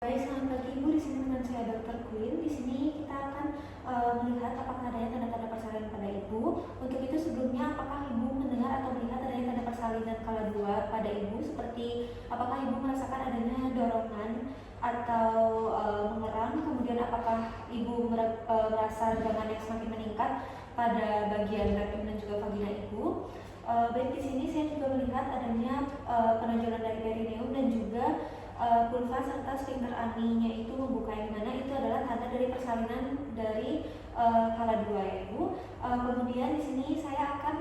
Baik, selamat pagi Ibu. Di sini dengan saya Dr. Queen. Di sini kita akan melihat apakah adanya tanda-tanda persalinan pada Ibu. Untuk itu sebelumnya apakah Ibu mendengar atau melihat adanya tanda persalinan kala dua pada Ibu, seperti apakah Ibu merasakan adanya dorongan atau mengerang, kemudian apakah Ibu merasa dorongan yang semakin meningkat pada bagian rektum dan juga vagina Ibu. Baik, di sini saya juga melihat adanya penonjolan dari perineum dan juga vulva serta sphincter aninya itu membuka, yang mana itu adalah tanda dari persalinan dari kala dua ya Ibu. Kemudian di sini saya akan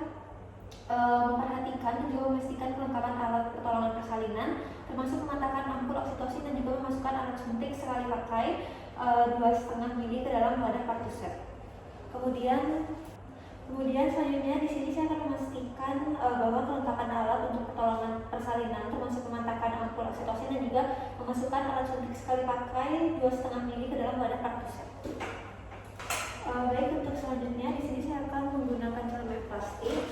memperhatikan dan juga memastikan kelengkapan alat pertolongan persalinan, termasuk mengatakan ampul oksitosin dan juga memasukkan alat suntik sekali pakai 2,5 mili ke dalam wadah partusep. Kemudian selanjutnya di sini saya akan memastikan bahwa kelengkapan alat untuk pertolongan persalinan, termasuk memantakan ampul oksitosin dan juga memasukkan alat suntik sekali pakai 2,5 mili ke dalam wadah partusep. Baik, untuk selanjutnya di sini saya akan menggunakan celemek plastik.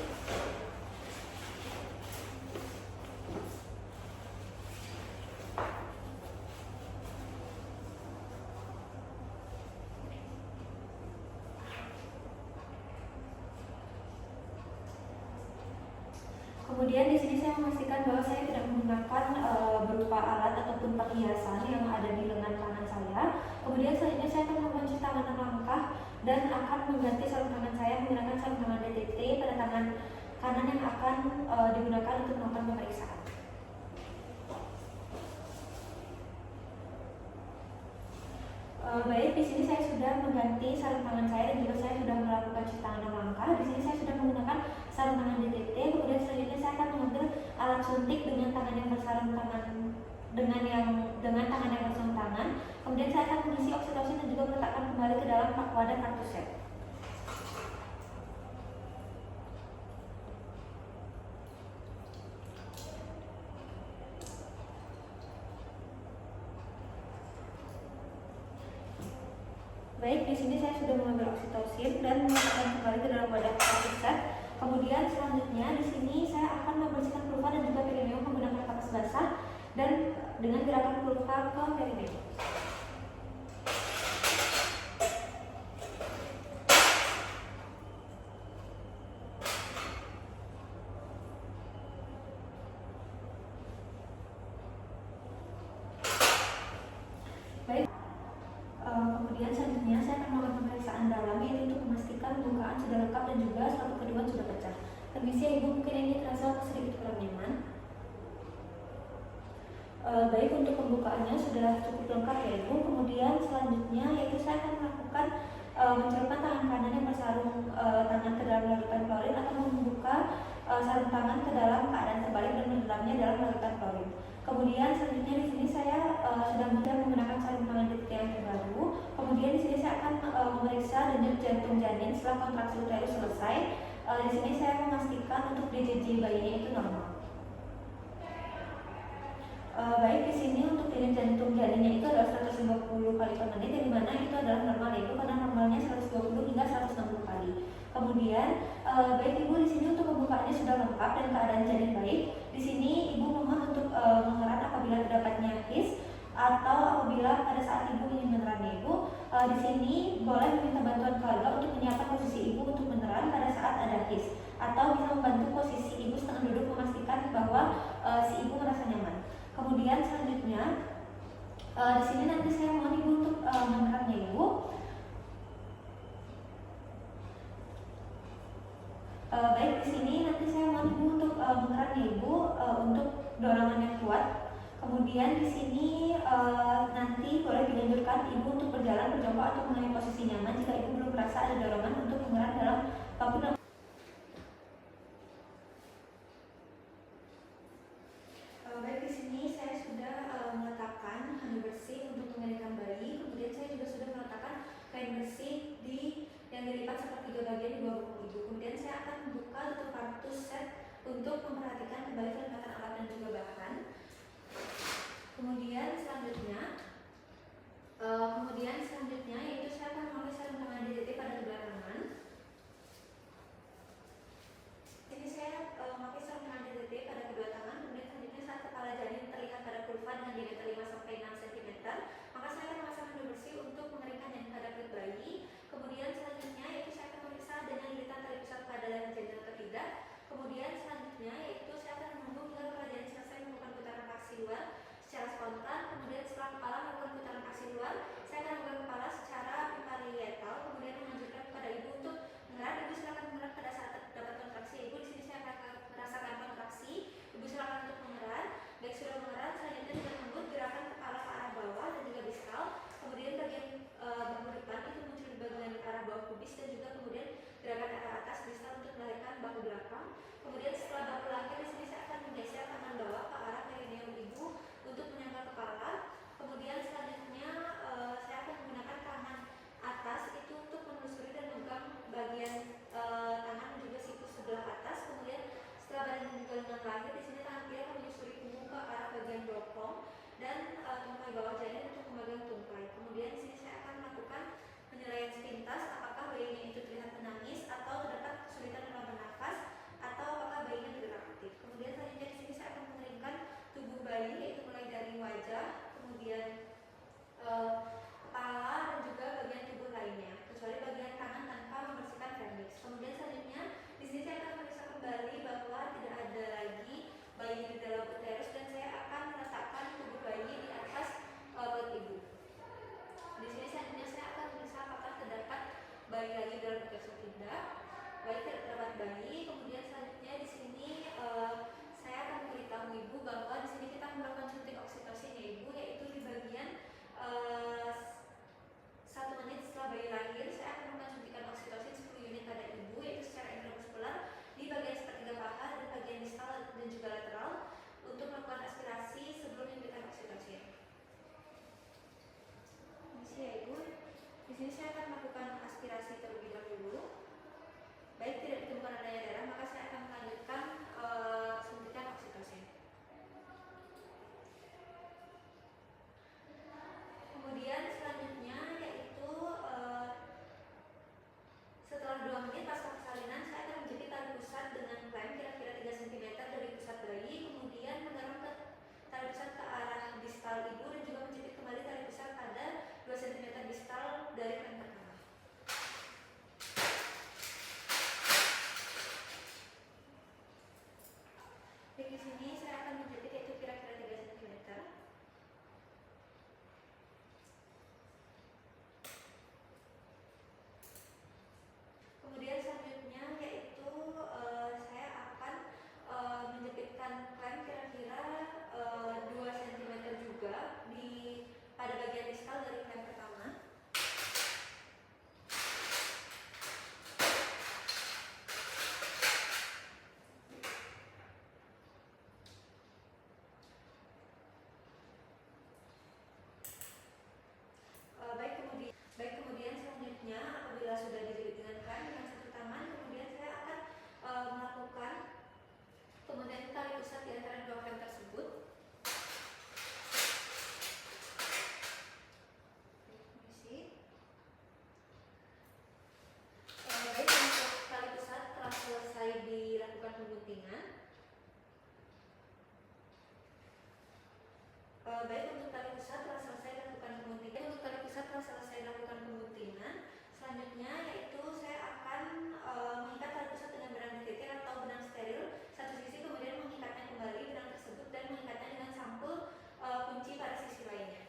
Kemudian di sini saya memastikan bahwa saya tidak menggunakan berupa alat ataupun perhiasan yang ada di lengan tangan saya. Kemudian selanjutnya saya akan melakukan cuci tangan langkah dan akan mengganti sarung tangan saya menggunakan sarung tangan DTT pada tangan kanan yang akan digunakan untuk melakukan pemeriksaan. Baik, di sini saya sudah mengganti sarung tangan saya dan juga saya sudah melakukan cuci tangan langkah. Di sini saya sudah menggunakan sarung tangan DTT. Kemudian selanjutnya saya akan mengambil alat suntik dengan tangan yang bersarung tangan dengan tangan yang bersarung tangan. Kemudian saya akan mengisi oksitosin dan juga meletakkan kembali ke dalam wadah partusep. Baik, di sini saya sudah mengambil oksitosin dan meletakkan kembali ke dalam wadah partusep. Kemudian selanjutnya di sini saya akan membersihkan vulva dan juga perineum menggunakan kapas basah dan dengan gerakan vulva ke perineum. Baik. Kemudian selanjutnya saya akan melakukan pemeriksaan dalam, yaitu untuk memastikan pembukaan sudah lengkap dan juga sepatu kedua sudah pecah. Permisi ya Ibu, mungkin ini terasa sedikit kurang nyaman. Baik, untuk pembukaannya sudah cukup lengkap ya Ibu. Kemudian selanjutnya yaitu saya akan melakukan mencelupkan tangan kanan yang bersarung tangan ke dalam larutan klorin atau membuka sarung tangan ke dalam keadaan terbalik dan mendalamnya dalam larutan klorin. Kemudian selanjutnya di sini saya sudah menggunakan sarung tangan DTT yang terbaru. Kemudian di sini saya akan memeriksa denyut jantung janin setelah kontraksi uterus selesai. Di sini saya memastikan untuk DJJ bayinya itu normal. Baik, di sini untuk denyut jantung janinnya itu adalah 150 kali per menit, yang dimana itu adalah normal yaitu karena normalnya 120 hingga 160 kali. Kemudian baik Ibu, di sini untuk pembukaannya sudah lengkap dan keadaan janin baik. Di sini Ibu mohon untuk mengerat apabila terdapatnya his atau apabila pada saat Ibu ingin menerannya Ibu. Di sini boleh meminta bantuan keluarga untuk menyiapkan posisi Ibu untuk meneran pada saat ada his, atau bisa membantu posisi Ibu setengah duduk memastikan bahwa si Ibu merasa nyaman. Kemudian selanjutnya di sini nanti saya mohon Ibu untuk menerannya Ibu. Baik, di sini nanti saya mohon Ibu untuk mengeratnya Ibu untuk dorongan yang kuat. Kemudian di sini nanti boleh dilanjutkan Ibu untuk berjalan berjongkok atau mengambil posisi nyaman jika Ibu belum merasa ada dorongan untuk mengerat dalam waktu. Baik, di sini saya sudah meletakkan handuk bersih untuk mengeringkan bayi. Kemudian saya juga sudah meletakkan kain bersih yang dilipat sepertiga bagian di bawah bokong Ibu. Kemudian saya akan membuka tutup partusep untuk memperhatikan kembali kelengkapan alat dan juga bahan. Kemudian selanjutnya yaitu saya akan memakai sarung tangan DTT pada kedua tangan. penilaian sepintas apakah bayinya itu terlihat menangis atau terdapat kesulitan dalam bernafas atau apakah bayinya bergerak aktif. Kemudian selanjutnya di sini saya akan mengeringkan tubuh bayi, yaitu mulai dari wajah, kemudian kepala dan juga bagian tubuh lainnya, kecuali bagian tangan tanpa membersihkan vernix. Kemudian selanjutnya di sini saya akan memeriksa kembali bahwa tidak ada lagi bayi di dalam uterus dan saya akan meletakkan tubuh bayi di atas perut ibu. Di sini selanjutnya saya akan memeriksa apakah terdapat bayi lagi dalam uterus atau tidak. Bayi tidak terdapat bayi. Kemudian selanjutnya di sini saya akan memberitahu ibu bahwa di sini kita melakukan suntik oksitosin ya ibu, yaitu di bagian 1 menit setelah bayi lahir saya akan melakukan suntikan oksitosin 10 unit pada ibu, yaitu secara intramuskular di bagian sepertiga paha dan bagian distal dan juga lateral untuk melakukan aspirasi sebelum memberikan oksitosin. Ini ya ibu. Di sini saya akan melakukan aspirasi terlebih dahulu. Baik tidak ditemukan adanya darah, maka saya akan melanjutkan suntikan oksitosin. Kemudian selanjutnya yaitu setelah 2 menit pasca persalinan saya akan menjepit tali pusat dengan klem kira-kira 3 cm dari pusat bayi, kemudian mendorong ke tali pusat ke arah distal ibu dan juga menjepit kembali tali pusat pada 2 cm distal dari klem pertama. Di sini saya akan menjepit yaitu kira-kira 3 cm. Kemudian selanjutnya yaitu saya akan menjepitkan klem kira-kira 2 cm juga pada bagian distal dari klem pertama. Baik kemudian selanjutnya apabila sudah dijepit dengan klem dengan satu tangan, kemudian saya akan melakukan kemudian tali pusat di antara 2 klem tersebut. Baik untuk tali pusat telah selesai dilakukan pembentingan. Selanjutnya yaitu saya akan mengikat tali pusat dengan benang ditetir atau benang steril satu sisi, kemudian mengikatnya kembali benang tersebut dan mengikatnya dengan sampul kunci pada sisi lainnya.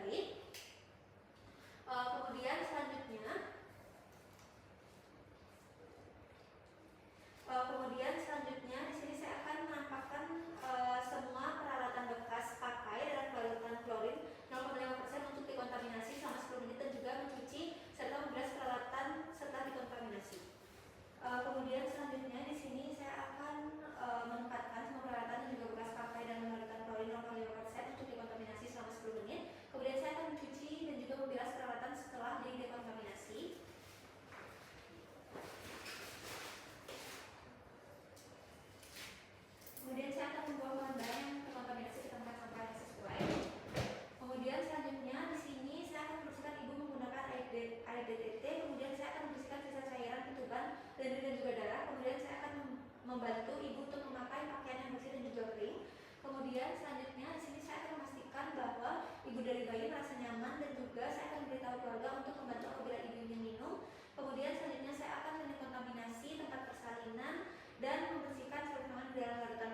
baik. Kemudian selanjutnya di sini saya akan menampakkan semua peralatan bekas pakai dalam larutan klorin 0,5% untuk dekontaminasi selama 10 menit dan juga mencuci serta membilas peralatan setelah dekontaminasi. Kemudian selanjutnya di sini saya akan menempatkan semua peralatan dan juga bekas pakai dalam larutan klorin 0,5% untuk dekontaminasi selama 10 menit. Kemudian saya akan mencuci dan juga membilas peralatan setelah didekontaminasi. Kemudian saya akan membuang bahan-bahan yang terkontaminasi ke tempat sampah yang sesuai. Kemudian selanjutnya di sini saya akan membersihkan ibu menggunakan air DTT. Kemudian saya akan membersihkan sisa cairan ketuban, lendir dan juga darah. Kemudian saya akan membantu ibu untuk memakai pakaian yang bersih dan juga kering. Kemudian selanjutnya di sini saya akan memastikan bahwa ibu dari bayi merasa nyaman dan juga saya akan memberitahu keluarga untuk membantu apabila ibu ingin minum. Kemudian selanjutnya saya akan mendekontaminasi tempat persalinan dan membersihkan sarung tangan di dalam larutan